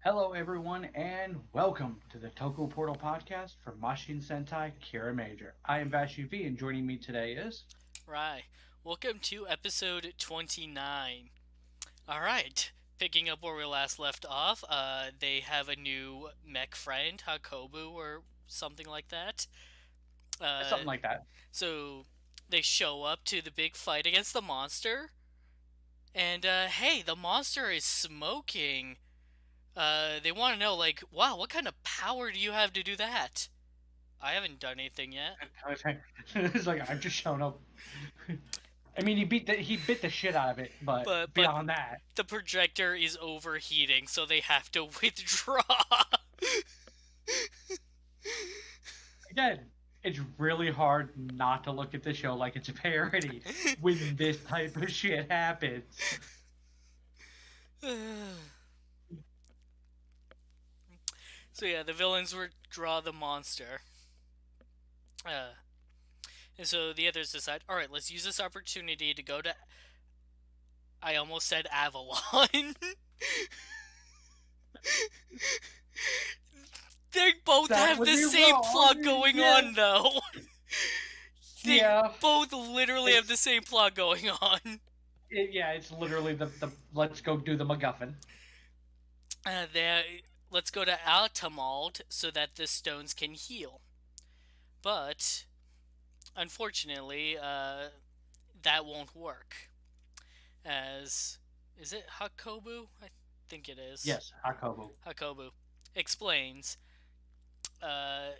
Hello, everyone, and welcome to the Toku Portal podcast for Mashin Sentai Kiramager. I am Vash UV, and joining me today is. Right. Welcome to episode 29. Alright. Picking up where we last left off, they have a new mech friend, Hakobu, or something like that. Uh, Something like that. so they show up to the big fight against the monster, and hey, the monster is smoking. They want to know, like, wow, what kind of power do you have to do that? I haven't done anything yet. It's like I've just shown up. I mean, he bit the shit out of it, but But beyond that, the projector is overheating, so they have to withdraw. again, it's really hard not to look at the show like it's a parody when this type of shit happens. So yeah, the villains withdraw the monster. Uh, and so the others decide, all right, let's use this opportunity to go to. I almost said Avalon. They both That have would the be same wrong. plot going Yeah, on, though. They yeah. both literally have the It's same plot going on. it's literally the let's go do the MacGuffin. Let's go to Altamald so that the stones can heal. But unfortunately, that won't work. As is it Hakobu? I think it is. Yes, Hakobu. Hakobu explains uh,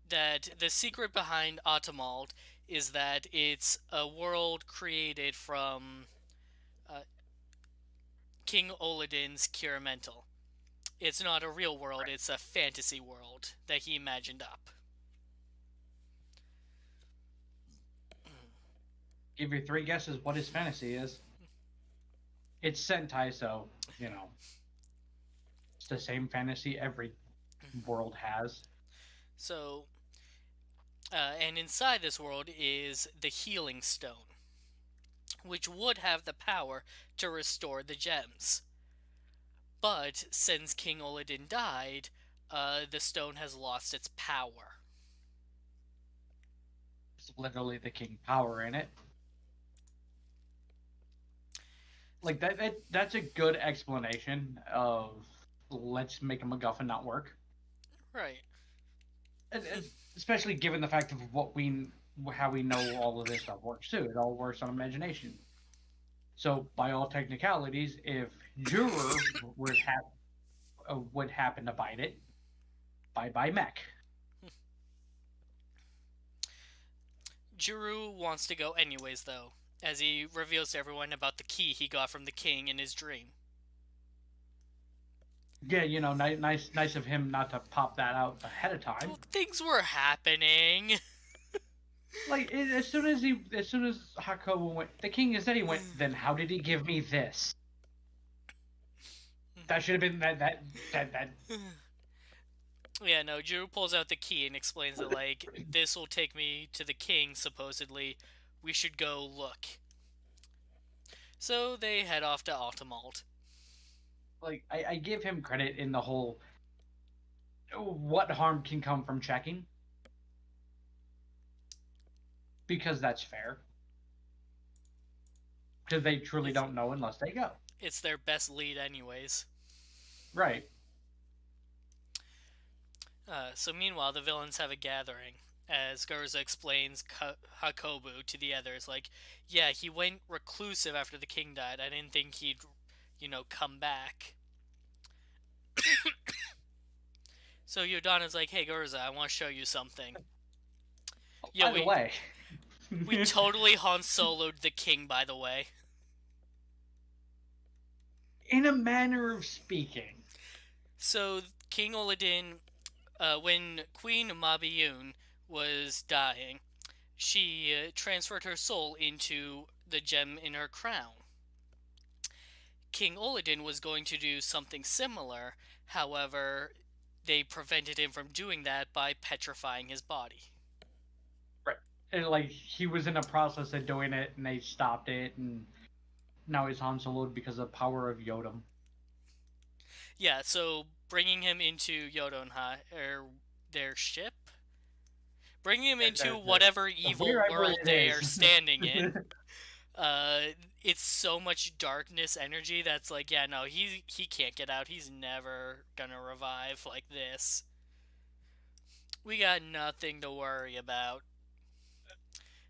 that the secret behind Altamald is that it's a world created from uh, King Oladin's Kiramental. It's not a real world, Right. it's a fantasy world that he imagined up. Give your three guesses what his fantasy is. It's Sentai, so it's the same fantasy every world has. So, and inside this world is the Healing Stone, which would have the power to restore the gems. But since King Oladin died, the stone has lost its power. It's literally the king power in it. Like that's a good explanation of let's make a MacGuffin not work. Right. Especially given the fact of what we how we know all of this stuff works too. It all works on imagination. So by all technicalities, if Juror would happen to bite it, bye bye mech. Juru wants to go anyways, though, as he reveals to everyone about the key he got from the king in his dream. Yeah, nice of him not to pop that out ahead of time. Well, things were happening. Like as soon as Hakobu went, the king said he went. Then how did he give me this? That should have been that. Yeah, no, Juru pulls out the key and explains that, like, this will take me to the king, supposedly. We should go look. So they head off to Altamalt. Like I give him credit in the whole what harm can come from checking because that's fair because they truly It's, don't know unless they go. it's their best lead, anyways. Right. So meanwhile, the villains have a gathering. As Garza explains Hakobu to the others, like, yeah, he went reclusive after the king died. I didn't think he'd, come back. So Yodana's like, hey, Garza, I want to show you something. Yeah, By the way, we totally Han Solo'd the king, by the way. in a manner of speaking, So King Oladin, when Queen Mabiyun was dying, she transferred her soul into the gem in her crown. King Oladin was going to do something similar, however, they prevented him from doing that by petrifying his body. right? And like he was in the process of doing it, and they stopped it, and now he's Han Soloed because of the power of Yodam. Yeah, so bringing him into Yodonha, or their ship, bringing him into whatever evil wherever world it they are is. standing in. Uh, it's so much darkness energy that's like, yeah, no, he can't get out. He's never gonna revive like this. We got nothing to worry about.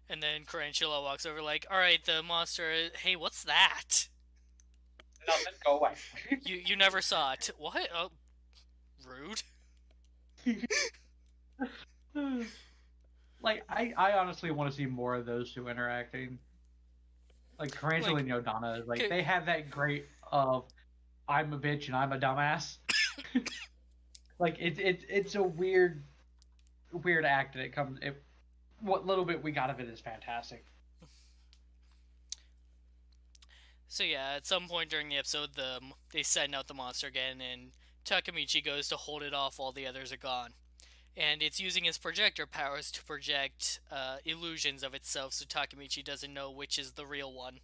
And then Carantula walks over, like, all right, the monster. Hey, what's that? Nothing, go away. You never saw it. What? Oh, rude. Like I honestly want to see more of those two interacting. Like Tarantula Like, and Yodana, like c- they have that great of I'm a bitch and I'm a dumbass. Like it's a weird act that it comes. What little bit we got of it is fantastic. so yeah, at some point during the episode, they send out the monster again, and Takamichi goes to hold it off while the others are gone. And it's using its projector powers to project illusions of itself, so Takamichi doesn't know which is the real one.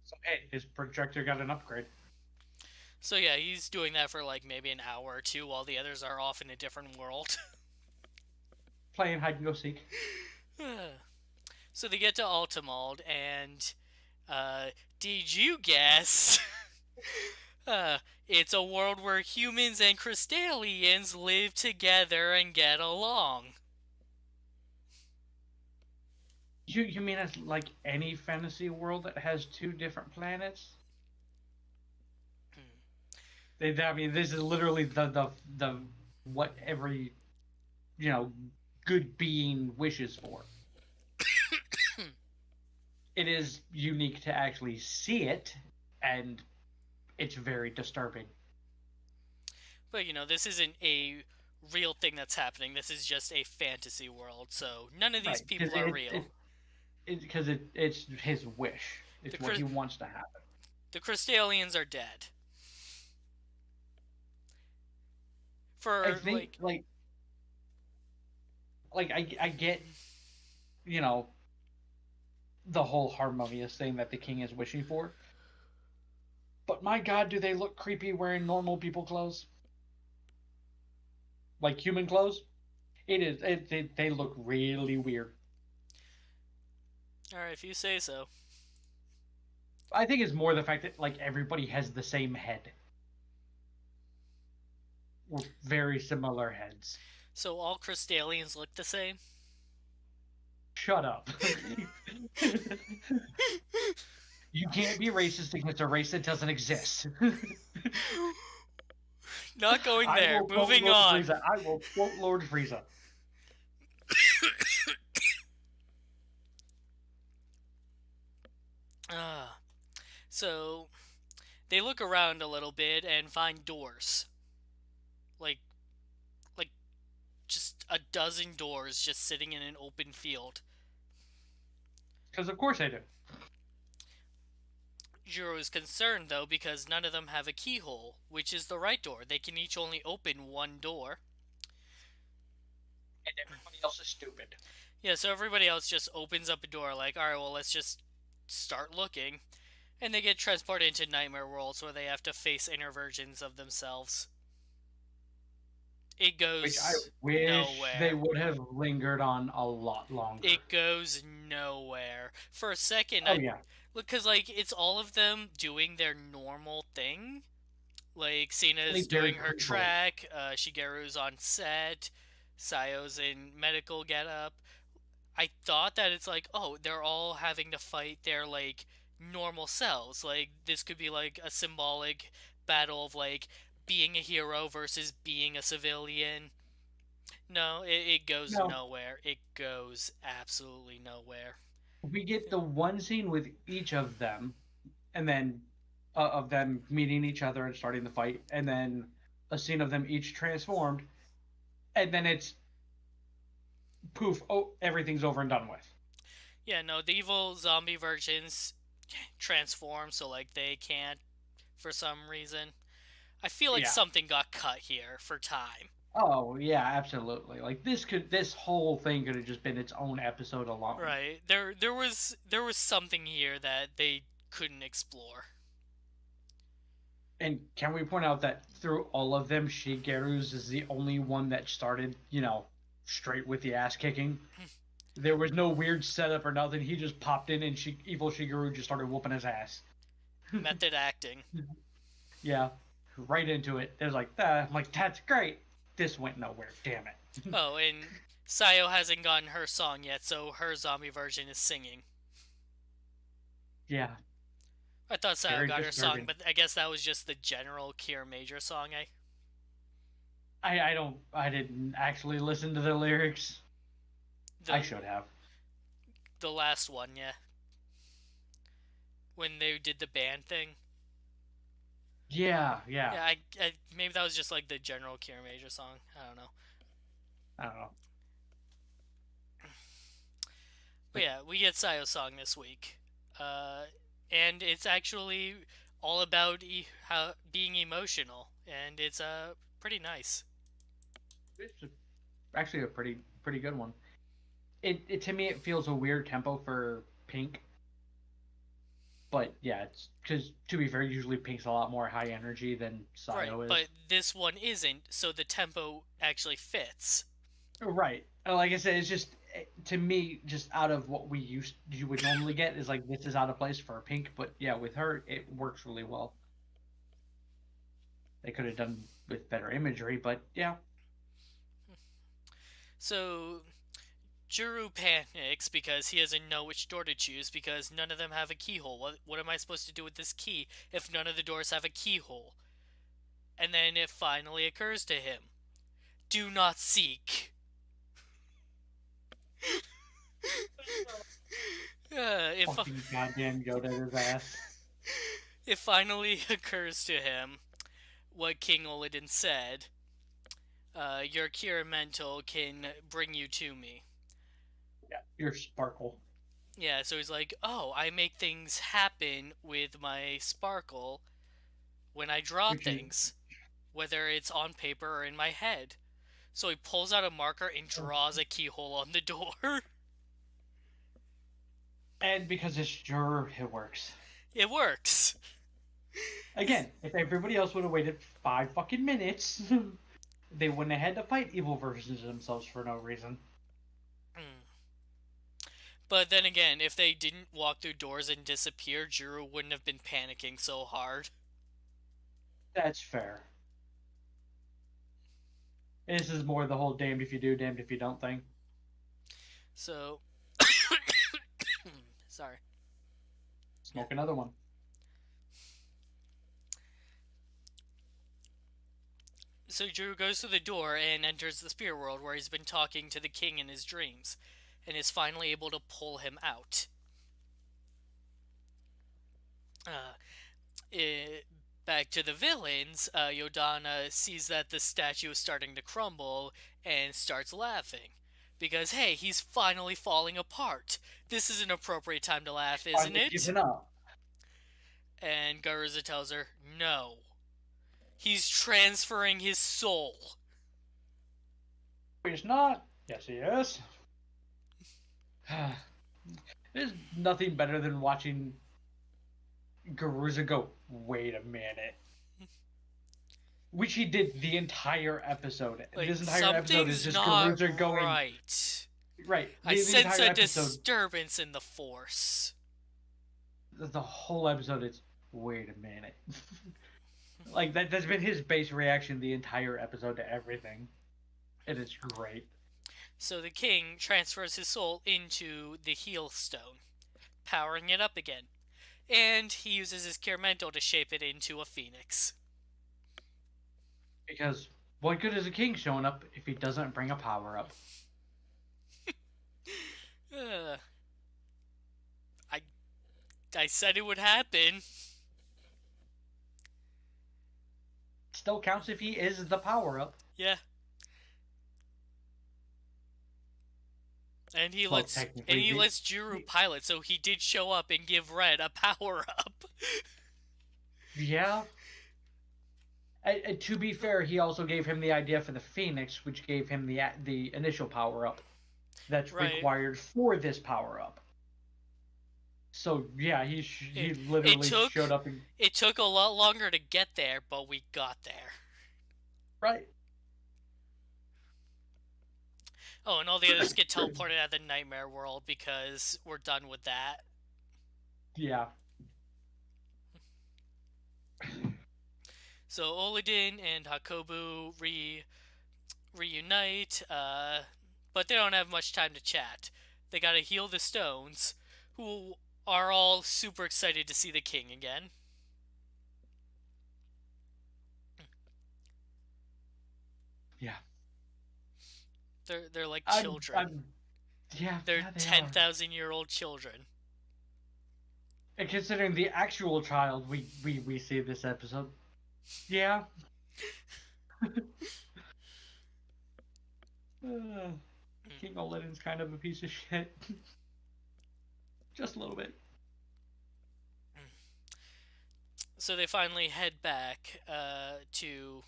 So hey, his projector got an upgrade. So yeah, he's doing that for like maybe an hour or two while the others are off in a different world. Playing hide and go seek. So they get to Altamald, and uh, did you guess? uh, it's a world where humans and Crystallians live together and get along. You mean it's like any fantasy world that has two different planets? I mean, this is literally the what every good being wishes for. It is unique to actually see it, and it's very disturbing. But this isn't a real thing that's happening. This is just a fantasy world, so none of these Right, people are real. because it's his wish. It's what he wants to happen. The Crystallians are dead. For I think like I get you know the whole harmonious thing that the king is wishing for, but my God, do they look creepy wearing normal people clothes? Like human clothes? They look really weird. Alright, if you say so. I think it's more the fact that like everybody has the same head. Or very similar heads. So all Crystallians look the same? Shut up. You can't be racist against a race that doesn't exist. Not going there. Moving Lord on. Frieza. I will quote Lord Frieza. So they look around a little bit and find doors. Like like just a dozen doors just sitting in an open field. Because of course I do. Jiro is concerned though because none of them have a keyhole, which is the right door. They can each only open one door. And everybody else is stupid. Yeah, so everybody else just opens up a door like, alright, well, let's just start looking. And they get transported into nightmare worlds where they have to face inner versions of themselves. It goes Which I wish nowhere. they would have lingered on a lot longer. It goes nowhere. For a second, yeah. Because, like, it's all of them doing their normal thing. Like, Sina's doing her track, Shigeru's on set, Sayo's in medical getup. I thought that it's like, oh, they're all having to fight their, like, normal selves. Like, this could be, like, a symbolic battle of, like, being a hero versus being a civilian. No, it goes nowhere. It goes absolutely nowhere. We get the one scene with each of them, and then of them meeting each other and starting the fight, and then a scene of them each transformed, and then it's poof, oh, everything's over and done with. Yeah, no, the evil zombie versions transform, so like they can't for some reason. I feel like something got cut here for time. Oh yeah, absolutely. Like this whole thing could have just been its own episode alone. Right. There was something here that they couldn't explore. And can we point out that through all of them, Shigeru's is the only one that started, straight with the ass kicking. There was no weird setup or nothing. He just popped in and evil Shigeru just started whooping his ass. Method acting. Yeah, right into it. There's like that. I'm like, that's great. This went nowhere. Damn it. Oh, and Sayo hasn't gotten her song yet, so her zombie version is singing. Yeah, I thought Sayo very got her song, disturbing. but I guess that was just the general Kiramager song. I didn't actually listen to the lyrics. I The should have. the last one, yeah, when they did the band thing. Yeah, yeah. Yeah, maybe that was just like the general Kiramager song. I don't know. I don't know. But yeah, we get Sayo's song this week, uh, and it's actually all about how being emotional, and it's pretty nice. It's actually a pretty good one. It to me it feels a weird tempo for Pink, but yeah, it's because to be fair, usually Pink's a lot more high energy than Right, Sayo is. but this one isn't, so the tempo actually fits. Right. Like I said, it's just to me, just out of what you would normally get is like this is out of place for a Pink, but yeah, with her it works really well. They could have done with better imagery, but yeah. So Juru panics because he doesn't know which door to choose because none of them have a keyhole. What am I supposed to do with this key if none of the doors have a keyhole? And then it finally occurs to him: do not seek. If Fucking goddamn Yoda his ass. it finally occurs to him what King Oladin said, your Kiramental can bring you to me. Yeah, your sparkle. Yeah, so he's like, oh, I make things happen with my sparkle when I draw Which is things, whether it's on paper or in my head. So he pulls out a marker and draws a keyhole on the door. and because it's sure it works. It works. Again, if everybody else would have waited 5 fucking minutes, they wouldn't have had to fight evil versions of themselves for no reason. Hmm. But then again, if they didn't walk through doors and disappear, Juru wouldn't have been panicking so hard. That's fair. This is more the whole damned if you do, damned if you don't thing. So, sorry. Smoke another one. So Juru goes to the door and enters the spirit world where he's been talking to the king in his dreams, and is finally able to pull him out. Uh, Back to the villains, Yodana sees that the statue is starting to crumble and starts laughing. Because, hey, he's finally falling apart. This is an appropriate time to laugh, isn't Finally it? giving up. And Garuza tells her, no. He's transferring his soul. He's not. Yes, he is. There's nothing better than watching Garuza go, wait a minute. Which he did the entire episode. Like, this entire episode is just not Garuza going. right. Right. I sense a disturbance in the force. The whole episode is, wait a minute. Like, that's been his base reaction the entire episode to everything. And it's great. So the king transfers his soul into the heal stone, powering it up again. And he uses his Kiramental to shape it into a phoenix. Because what good is a king showing up if he doesn't bring a power up? I said it would happen. Still counts if he is the power up. Yeah. And he lets Juru pilot, so he did show up and give Red a power up. Yeah. To be fair, he also gave him the idea for the Phoenix, which gave him the initial power up that's required for this power up. So yeah, It, he it literally showed took up and it took a lot longer to get there, but we got there. right. Oh, and all the others get teleported out of the nightmare world because we're done with that. Yeah. So Olidin and Hakobu reunite, but they don't have much time to chat. They gotta heal the stones, who are all super excited to see the king again. Yeah. They're like I'm children. I'm yeah, They're yeah, they ten are. thousand year old children. And considering the actual child we see this episode, yeah. Uh, King Olin's kind of a piece of shit. Just a little bit. So they finally head back to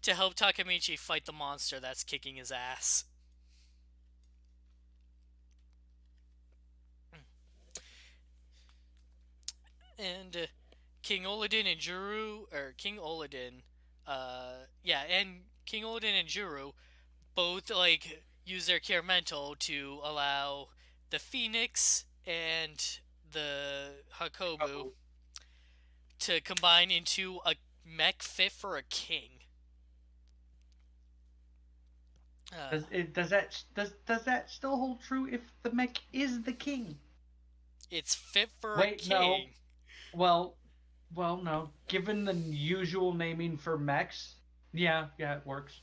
to help Takamichi fight the monster that's kicking his ass. And King Olidin and Juru, or King Olidin, and King Olidin and Juru both like use their Kiramental to allow the Phoenix and the Hakobu to combine into a mech fit for a king. Uh, Does that still hold true if the mech is the king? it's fit for a Wait, no. king. Well, no. Given the usual naming for mechs, yeah, it works.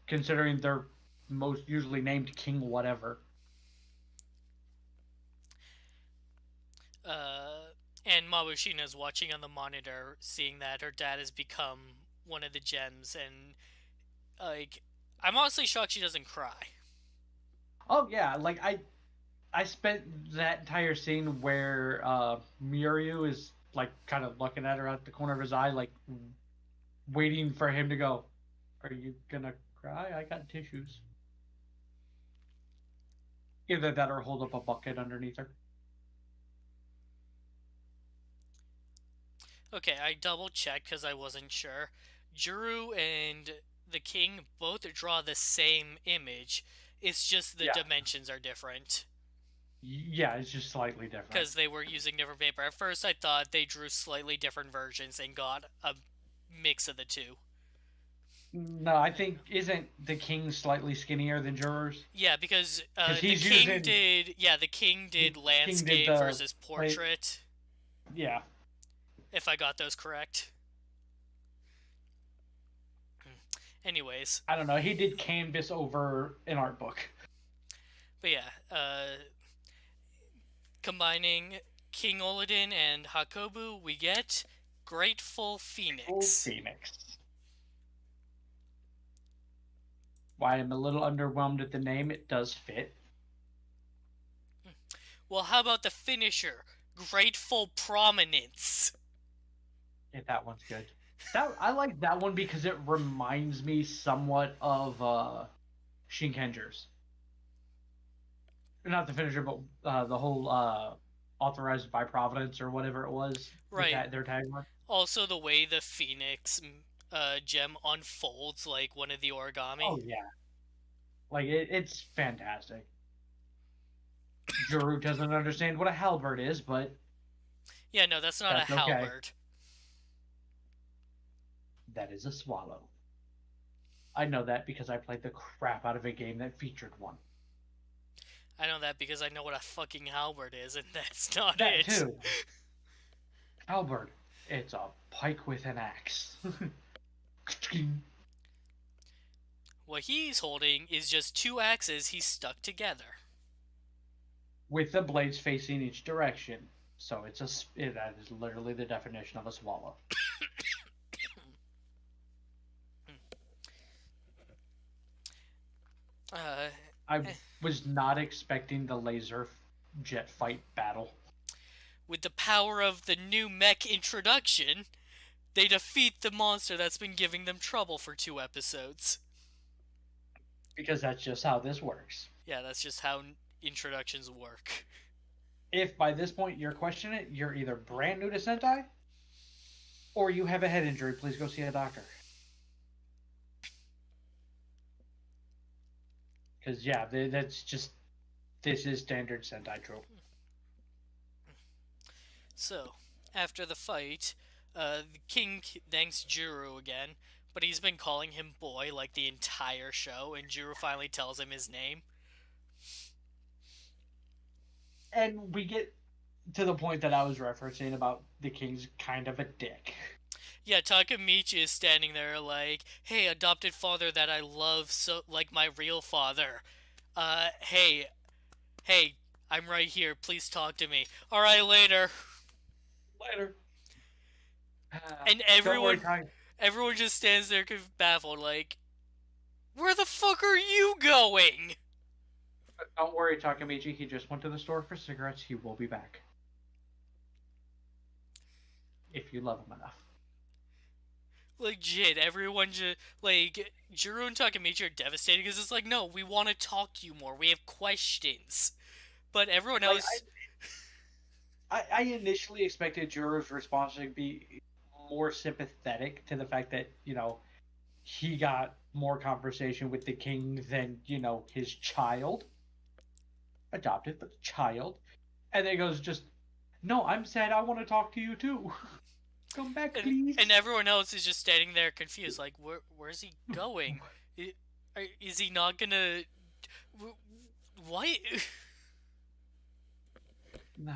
Considering they're most usually named King whatever. And Mabushina's watching on the monitor, seeing that her dad has become one of the gems, and like, I'm honestly shocked she doesn't cry. Oh yeah, like I spent that entire scene where Muryu is like kind of looking at her out the corner of his eye, like waiting for him to go, "Are you gonna cry? I got tissues." Either that or hold up a bucket underneath her. Okay, I double checked because I wasn't sure. Juru and the king both draw the same image. It's just the Yeah, dimensions are different yeah, it's just slightly different. because they were using different paper. At first, I thought they drew slightly different versions and got a mix of the two. No, I think isn't the king slightly skinnier than Jurors? Yeah, because Because the he's king using did. Yeah, the king did the king did landscape the versus like portrait. yeah. If I got those correct. Anyways, I don't know. He did canvas over an art book. but yeah, combining King Olodin and Hakobu, we get Grateful Phoenix. Phoenix. Why I'm a little underwhelmed at the name. It does fit. Well, how about the finisher? Grateful Prominence. Yeah, that one's good. That I like that one because it reminds me somewhat of Shinkenger's. Not the finisher, but the whole authorized by Providence or whatever it was. Right. Their tagline. Also, the way the Phoenix gem unfolds like one of the origami. Oh yeah, like it's fantastic. Juru doesn't understand what a halberd is, but Yeah, no, that's not that's a okay. halberd. That is a swallow. I know that because I played the crap out of a game that featured one. I know that because I know what a fucking halberd is, and that's not That it. too. Halberd. It's a pike with an axe. What he's holding is just two axes he's stuck together. With the blades facing each direction. So that is literally the definition of a swallow. I was not expecting the laser jet fight battle. With the power of the new mech introduction, they defeat the monster that's been giving them trouble for 2 episodes. Because that's just how this works. Yeah, that's just how introductions work. if by this point you're questioning it, you're either brand new to Sentai or you have a head injury. Please go see a doctor. Because yeah, that's just this is standard Sentai trope. So, after the fight, the king thanks Juru again, but he's been calling him boy like the entire show, and Juru finally tells him his name. And we get to the point that I was referencing about the king's kind of a dick. Yeah, Takamichi is standing there like, hey, adopted father that I love so like my real father. Hey, I'm right here. Please talk to me. All right, later. Later. And Don't worry, everyone just stands there baffled, like, where the fuck are you going? don't worry, Takamichi. He just went to the store for cigarettes. He will be back. If you love him enough. Legit, everyone just, like, Jiro and Takamichi are devastated because it's like, no, we want to talk to you more. We have questions. But everyone else... I initially expected Jiro's response to be more sympathetic to the fact that, you know, he got more conversation with the king than, you know, his child. Adopted, but child. And then he goes just, no, I'm sad. I want to talk to you too. Come back, please. And everyone else is just standing there confused, like, where's he going? Is he not gonna... What? Nah.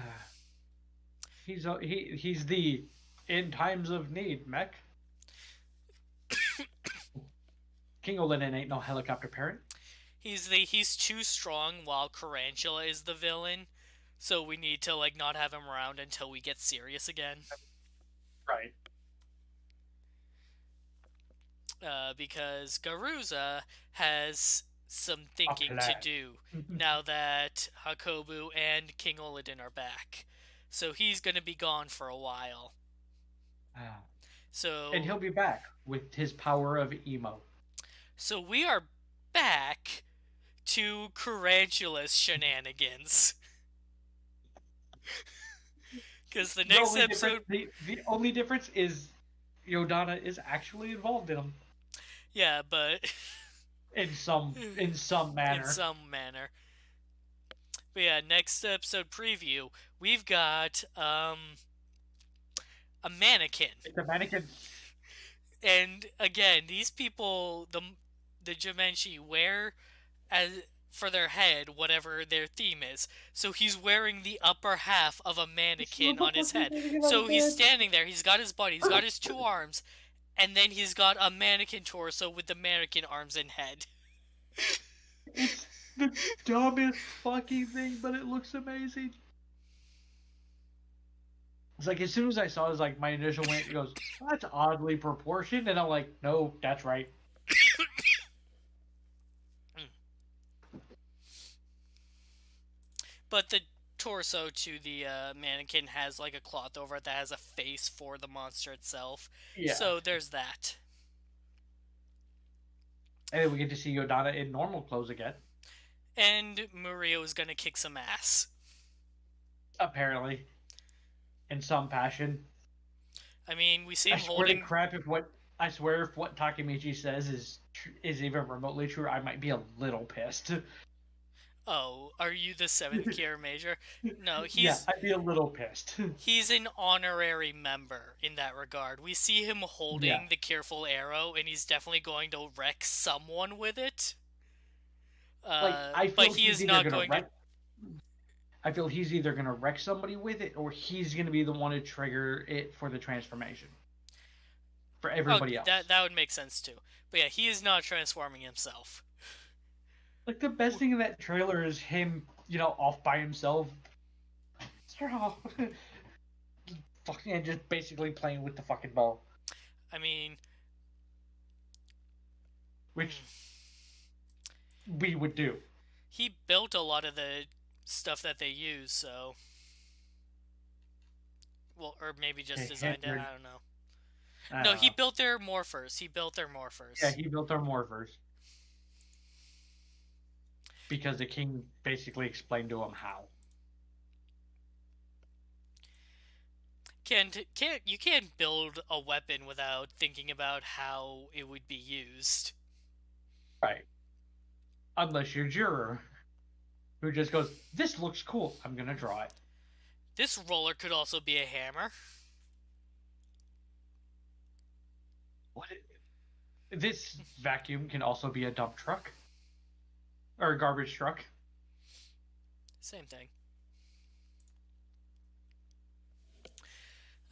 He's the in times of need mech. King Olin ain't no helicopter parent. He's too strong while Carantula is the villain, so we need to like not have him around until we get serious again. Right. Because Garuza has some thinking to do now that Hakobu and King Olidin are back. So he's going to be gone for a while. And he'll be back with his power of emo. So we are back to Carantula's shenanigans. Because the next episode... The only difference is Yodana is actually involved in them. Yeah, but... in some manner. In some manner. But yeah, next episode preview, we've got a mannequin. It's a mannequin. And again, these people, the Jimenshi, wear as for their head whatever their theme is. So he's wearing the upper half of a mannequin on his head. So he's standing there, he's got his body, he's got his two arms, and then he's got a mannequin torso with the mannequin arms and head. It's the dumbest fucking thing, but it looks amazing. It's like, as soon as I saw it, was like, my initial went, goes, that's oddly proportioned, and I'm like, no, that's right. But the torso to the mannequin has like a cloth over it that has a face for the monster itself. Yeah. So there's that. And then we get to see Yodana in normal clothes again. And Murio is going to kick some ass. Apparently. In some passion. I mean, we see him holding... I swear if what Takamichi says is even remotely true, I might be a little pissed. Oh, are you the 7th Kiramager? No, he's... Yeah, I'd be a little pissed. He's an honorary member in that regard. We see him holding the Careful Arrow, and he's definitely going to wreck someone with it. But he is not going to... I feel he's either going to wreck somebody with it, or he's going to be the one to trigger it for the transformation. For everybody else. That would make sense, too. But yeah, he is not transforming himself. Like, the best thing in that trailer is him, off by himself. Fucking just basically playing with the fucking ball. I mean... Which we would do. He built a lot of the stuff that they use, so... Well, or maybe just designed it, I don't know. No, he built their morphers. Yeah, he built their morphers. Because the king basically explained to him how. can't build a weapon without thinking about how it would be used. Right. Unless you're Juror, who just goes, "This looks cool. I'm gonna draw it." This roller could also be a hammer. What? This vacuum can also be a dump truck or a garbage truck. Same thing.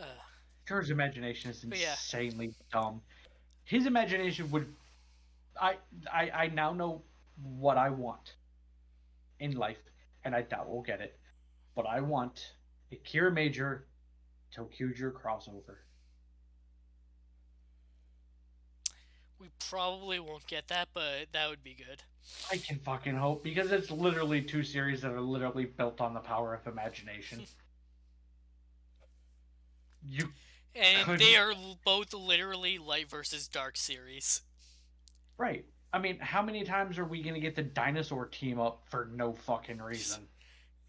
Uh, Juror's imagination is but yeah, insanely dumb. His imagination would. I now know what I want in life, and I doubt we'll get it. But I want a Kiramager Tokuger crossover. we probably won't get that, but that would be good. I can fucking hope, because it's literally two series that are literally built on the power of imagination. You And could. they are both literally light versus dark series. Right. I mean, how many times are we going to get the dinosaur team up for no fucking reason?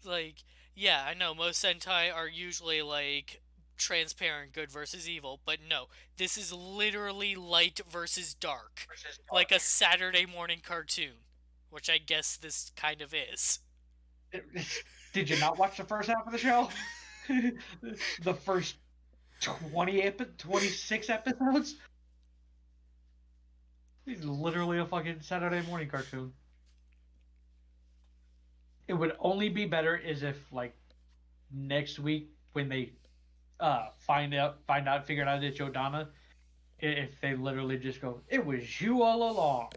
Like, yeah, I know most Sentai are usually like transparent good versus evil, but no, this is literally light versus dark. Versus Like a dark. Saturday morning cartoon, which I guess this kind of is. Did you not watch the first half of the show? The first 26 episodes? It's literally a fucking Saturday morning cartoon. It would only be better is if, like, next week when they figured out it's Yodana, if they literally just go, "It was you all along."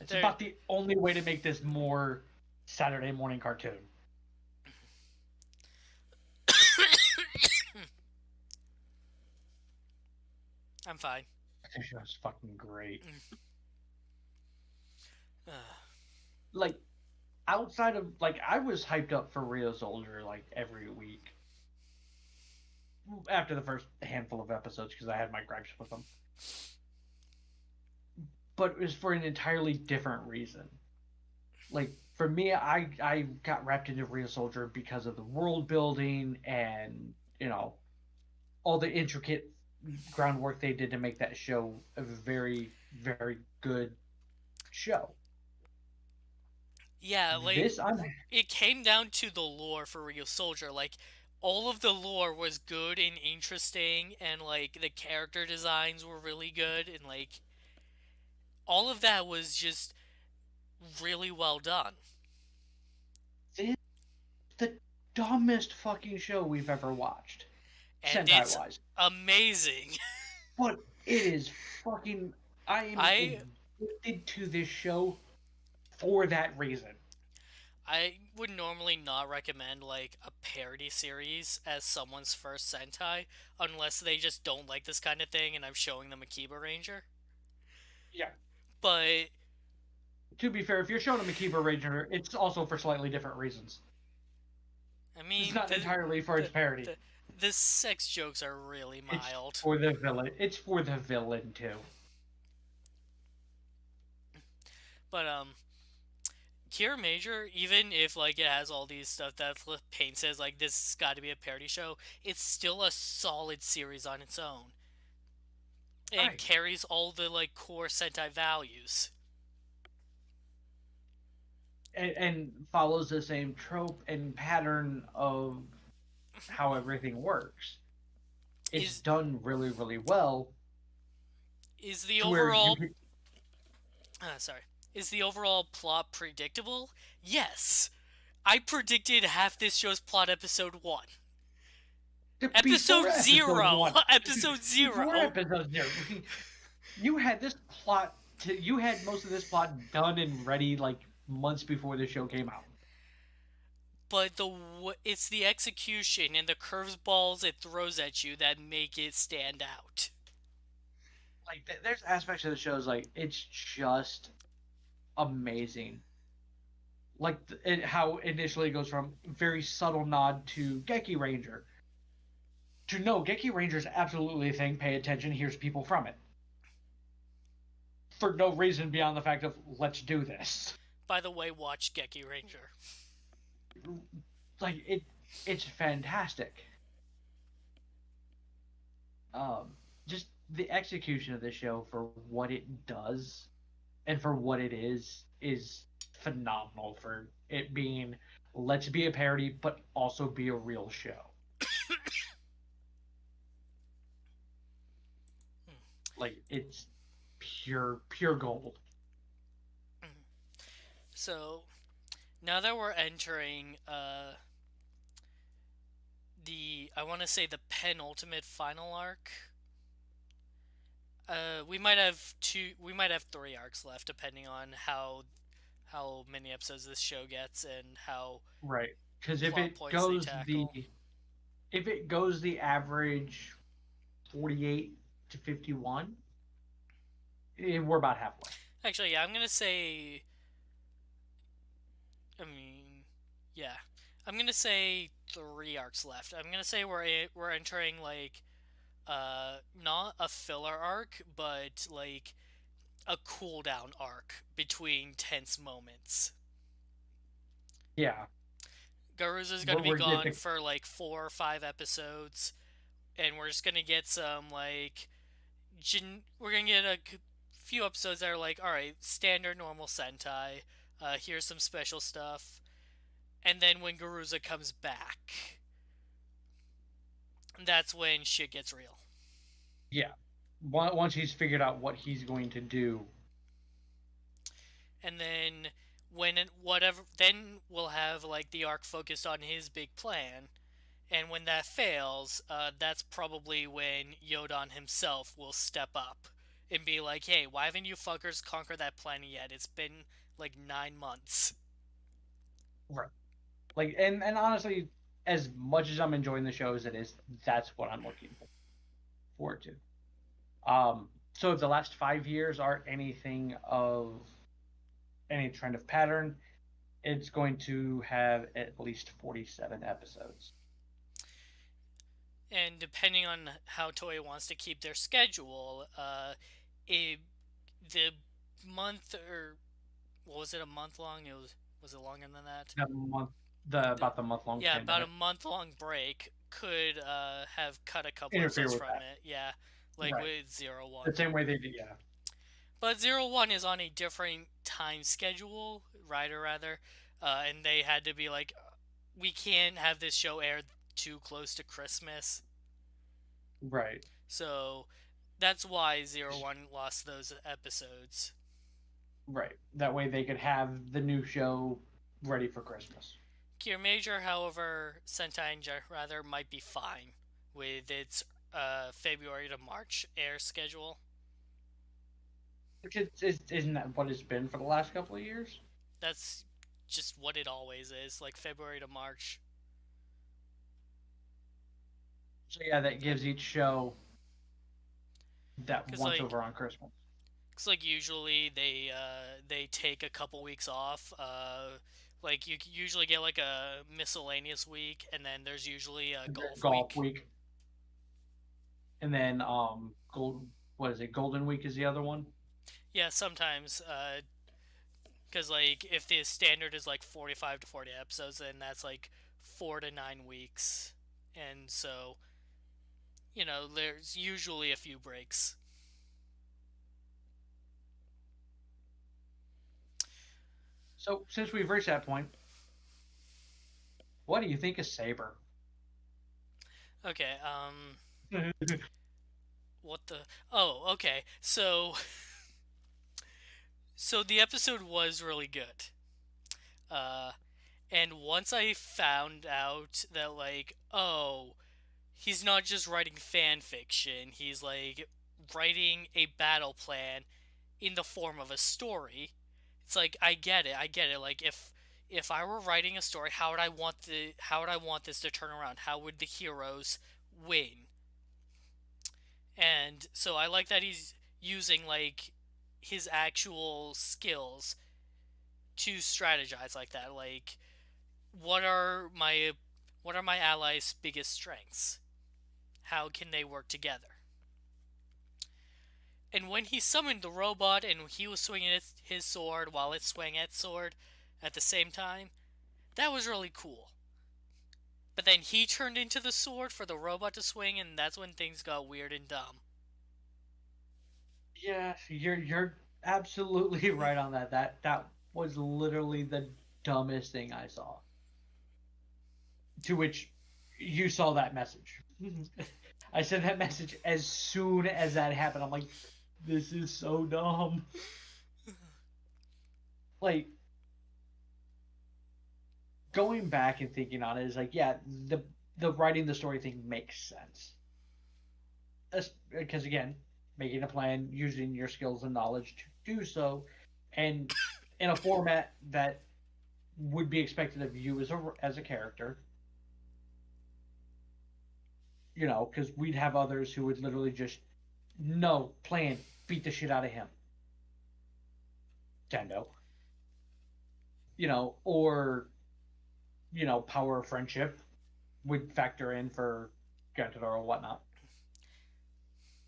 It's There, about the only way to make this more Saturday morning cartoon. I'm fine. This show's fucking great. Uh, Like, outside of, like, I was hyped up for Rio Soldier like every week after the first handful of episodes because I had my gripes with them. But it was for an entirely different reason. Like, for me, I got wrapped into Rio Soldier because of the world building and, all the intricate groundwork they did to make that show a very, very good show. yeah, like This, I'm it came down to the lore for Real Soldier. Like all of the lore was good and interesting, and like the character designs were really good, and like all of that was just really well done. this the dumbest fucking show we've ever watched, And Sentai it's wise. amazing. But it is fucking. I am I addicted to this show for that reason. I would normally not recommend like a parody series as someone's first Sentai unless they just don't like this kind of thing and I'm showing them Akiba Ranger. Yeah. But To be fair, if you're showing a Makiba Ranger, it's also for slightly different reasons. I It's mean not entirely for its the parody. the sex jokes are really It's mild. for the villain. It's for the villain too. But Kiramager, even if like it has all these stuff that paints as like this has got to be a parody show, it's still a solid series on its own. It Right. carries all the like core Sentai values. And follows the same trope and pattern of how everything works. It's Is done really, really well is the to where you overall could. sorry, is the overall plot predictable? Yes. I predicted half this show's plot episode 1. Before Episode episode 0. one. Episode Before 0. episode 0. You had this plot. You had most of this plot done and ready like months before the show came out. But it's the execution and the curveballs it throws at you that make it stand out. Like, there's aspects of the shows like it's just amazing. Like how initially it goes from very subtle nod to Geki Ranger to no, Geki Ranger is absolutely a thing. Pay attention. Here's people from it for no reason beyond the fact of let's do this. By the way, watch Geki Ranger. Like it's fantastic. um, just the execution of the show for what it does and for what it is phenomenal for it being let's be a parody but also be a real show. Like it's pure gold. So now that we're entering the, I want to say, the penultimate final arc. We might have three arcs left, depending on how many episodes this show gets and how Right. Because plot points they tackle. if it goes the average 48 to 51, we're about halfway. Actually, yeah, I'm gonna say. I mean, yeah, I'm gonna say three arcs left. I'm gonna say we're entering like not a filler arc, but like a cooldown arc between tense moments. Yeah. Garuza's gonna be We're gone getting for like 4 or 5 episodes, and we're just gonna get some like we're gonna get a few episodes that are like, all right, standard normal Sentai. Here's some special stuff, and then when Garuza comes back, that's when shit gets real. yeah. Once he's figured out what he's going to do. And then whatever, then we'll have like the arc focused on his big plan. And when that fails, that's probably when Yodan himself will step up and be like, "Hey, why haven't you fuckers conquered that planet yet? It's been like 9 months." Right. Like and honestly, as much as I'm enjoying the show as it is, that's what I'm looking forward to. So if the last 5 years are anything of any trend of pattern, it's going to have at least 47 episodes. And depending on how Toei wants to keep their schedule, it, the month, or what was it, a month long? Was it longer than that? The month, the about the month long Yeah, about a pandemic month long break could have cut a couple interfere episodes with from that. it. Yeah, like Right. with Zero One. The same way they did, yeah. But Zero One is on a different time schedule, right? Or rather, and they had to be like, we can't have this show aired too close to Christmas. Right. So that's why Zero One lost those episodes. Right. That way they could have the new show ready for Christmas. Kiramager, however, Sentai rather might be fine with its February to March air schedule. Which isn't that what it's been for the last couple of years? That's just what it always is, like February to March. So yeah, that gives each show that Cause once like, over on Christmas. cause like usually they take a couple weeks off. Like you usually get like a miscellaneous week, and then there's usually a golf Golf week. week. And then what is it? Golden Week is the other one. Yeah, sometimes. Because like if the standard is like 45 to 40 episodes, then that's like 4 to 9 weeks, and so there's usually a few breaks. So since we've reached that point, what do you think of Saber? Okay, what the? Oh, okay. So the episode was really good. Uh, and once I found out that like, oh, he's not just writing fan fiction, he's like writing a battle plan in the form of a story. It's like I get it. I get it. Like if I were writing a story, how would I want this to turn around? How would the heroes win? And so I like that he's using like his actual skills to strategize like that. Like what are my what are my allies' biggest strengths? How can they work together? And when he summoned the robot and he was swinging his sword while it swung its sword at the same time, that was really cool. But then he turned into the sword for the robot to swing, and that's when things got weird and dumb. Yeah, you're absolutely right on that. That was literally the dumbest thing I saw. To which you saw that message. I sent that message as soon as that happened. I'm like, this is so dumb. Like going back and thinking on it is like, yeah, the writing the story thing makes sense. Because again, making a plan, using your skills and knowledge to do so, and in a format that would be expected of you as a character. You know, because we'd have others who would literally just no plan, beat the shit out of him. Tendo. Or power of friendship would factor in for Gentador or whatnot.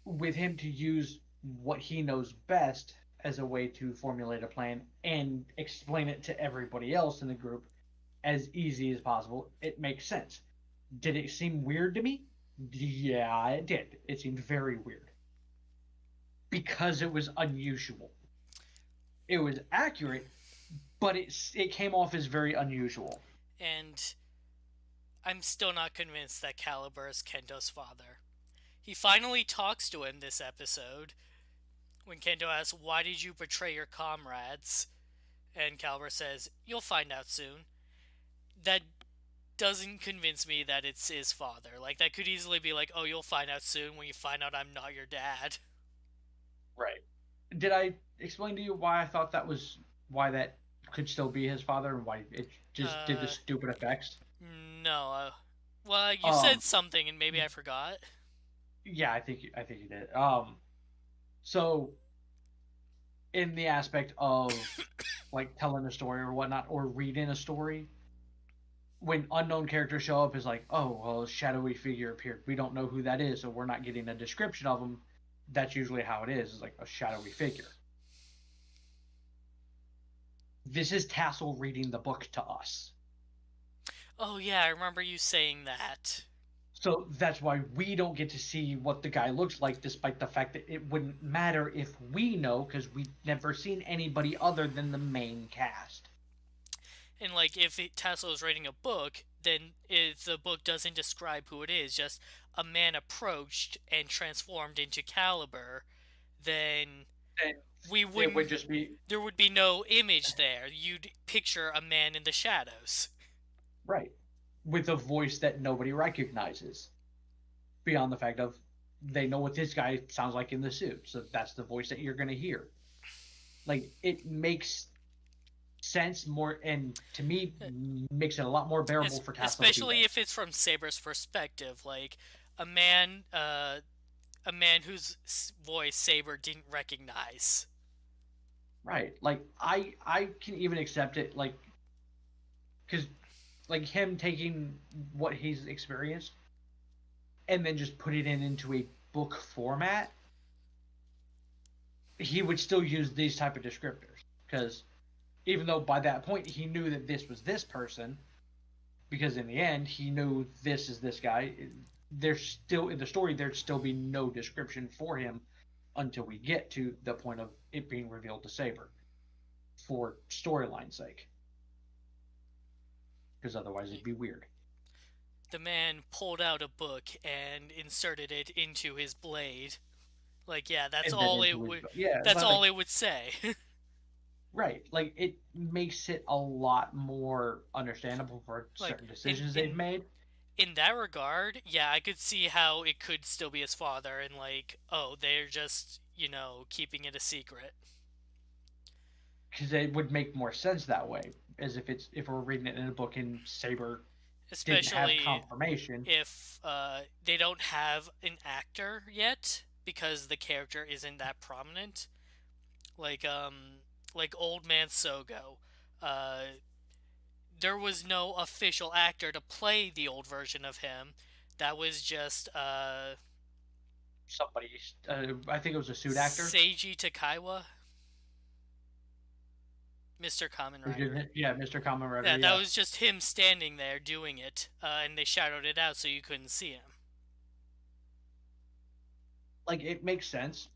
With him to use what he knows best as a way to formulate a plan and explain it to everybody else in the group as easy as possible, it makes sense. Did it seem weird to me? Yeah, it did. It seemed very weird because it was unusual. It was accurate, but it came off as very unusual. And I'm still not convinced that Caliber is Kento's father. He finally talks to him this episode when Kento asks, "Why did you betray your comrades?" And Caliber says, "You'll find out soon." That doesn't convince me that it's his father. Like, that could easily be like, "Oh, you'll find out soon when you find out I'm not your dad." Right. Did I explain to you why I thought why that could still be his father and why it just did the Uh, stupid effects? no. Well, you said Um, something and maybe I forgot. yeah, I think you did. So in the aspect of like telling a story or whatnot, or reading a story, when unknown characters show up, is like, oh, well, a shadowy figure appeared. We don't know who that is, so we're not getting a description of them. That's usually how it is like a shadowy figure. This is Tassel reading the book to us. Oh, yeah, I remember you saying that. So that's why we don't get to see what the guy looks like, despite the fact that it wouldn't matter if we know, because we've never seen anybody other than the main cast. And, like, if Tassel is writing a book, then if the book doesn't describe who it is, just a man approached and transformed into Caliber, then And we it would wouldn't. just be There would be no image there. You'd picture a man in the shadows. right with a voice that nobody recognizes, beyond the fact of they know what this guy sounds like in the suit, so that's the voice that you're going to hear. Like it makes sense more, and to me, makes it a lot more bearable for Tassel to be Especially there. if it's from Saber's perspective, like a man, uh, a man whose voice Saber didn't recognize. Right. Like I can even accept it, like because like him taking what he's experienced and then just put it into a book format, he would still use these type of descriptors because even though by that point he knew that this was this person, because in the end he knew this is this guy, there's still in the story there'd still be no description for him until we get to the point of it being revealed to Saber for storyline's sake, because otherwise it'd be weird. The man pulled out a book and inserted it into his blade. Like, yeah, that's And then all it into his would. yeah, That's but all like it would say. right, like it makes it a lot more understandable for Like, certain in decisions they've in made. in that regard, yeah, I could see how it could still be his father, and like, oh, they're just keeping it a secret. Because it would make more sense that way, as if we're reading it in a book and Saber didn't have Especially confirmation. if they don't have an actor yet because the character isn't that prominent. Like Old Man Sogo. Uh, there was no official actor to play the old version of him. That was just Somebody, I think it was a suit actor. Seiji Takaiwa. Mr. Kamen Rider. Yeah, Mr. Kamen Rider. Yeah, that Yeah, was just him standing there doing it, and they shadowed it out so you couldn't see him. like it makes sense,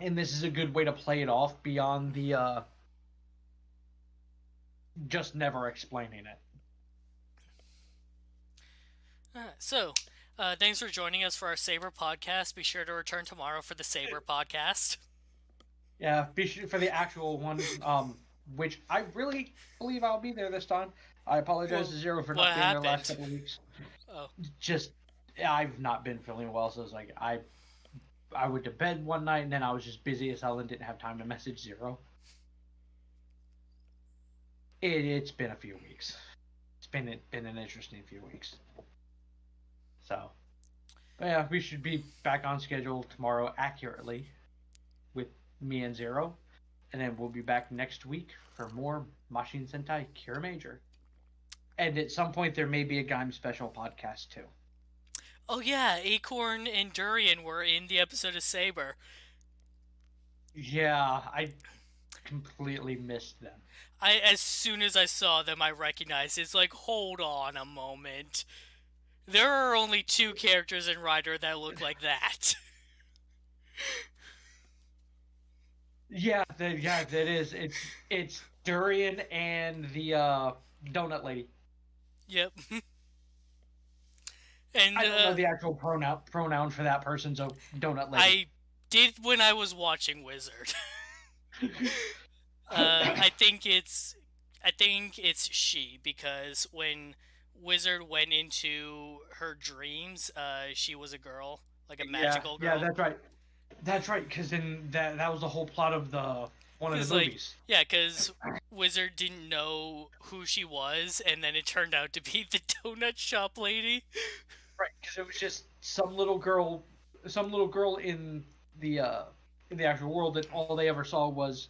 and this is a good way to play it off beyond the just never explaining it. Thanks for joining us for our Saber podcast. Be sure to return tomorrow for the Saber podcast. Yeah, be sure for the actual one, which I really believe I'll be there this time. I apologize to Zero for What not being there last happened? couple of weeks. Oh, Just I've not been feeling well, so it's like I went to bed one night and then I was just busy as hell and didn't have time to message Zero. It's been a few weeks. It's been an interesting few weeks. So, but yeah, we should be back on schedule tomorrow accurately with me and Zero, and then we'll be back next week for more Machine Sentai Kiramager. And at some point, there may be a Gaim special podcast too. oh yeah, Acorn and Durian were in the episode of Saber. Yeah, I completely missed them. As soon as I saw them, I recognized it's like, hold on a moment. There are only two characters in Rider that look like that. Yeah, that is. It's Durian and the donut lady. Yep. And I don't know the actual pronoun for that person, so donut lady. I did when I was watching Wizard. I think it's she, because when Wizard went into her dreams, she was a girl, like a magical girl. Yeah, that's right. That's right, because then that was the whole plot of one of the movies. Because Wizard didn't know who she was, and then it turned out to be the donut shop lady. Right, because it was just some little girl in the actual world that all they ever saw was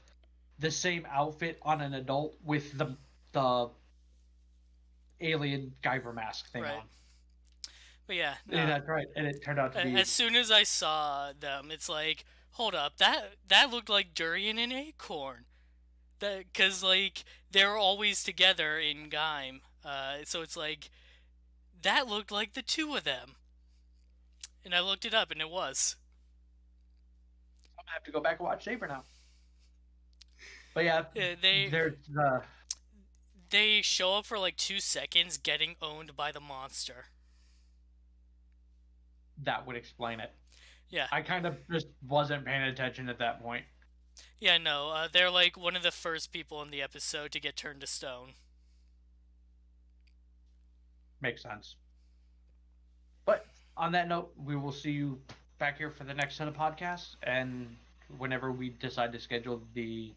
the same outfit on an adult with the alien Guyver mask thing on. But yeah, that's right, and it turned out to be. As soon as I saw them, it's like, hold up, that looked like Durian and Acorn. Because like they're always together in Gaim, so it's like that looked like the two of them. And I looked it up, and it was. I'm gonna have to go back and watch Saber now. But yeah, they show up for like 2 seconds, getting owned by the monster. That would explain it. Yeah. I kind of just wasn't paying attention at that point. Yeah, no, they're like one of the first people in the episode to get turned to stone. Makes sense. But on that note, we will see you back here for the next set of podcasts, and whenever we decide to schedule the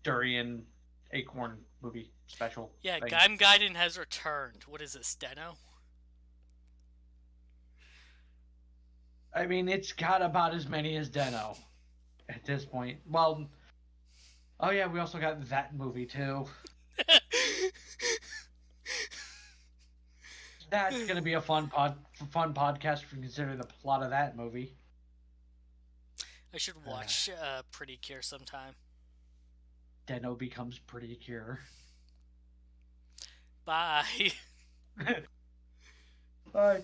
Durian Acorn movie special. Yeah, Gaim Gaiden has returned. What is this, Deno? I mean, it's got about as many as Deno at this point. Well, oh yeah, we also got that movie too. That's gonna be a fun podcast for considering the plot of that movie. I should watch Pretty Cure sometime. Deno becomes Pretty Cure. Bye. Bye.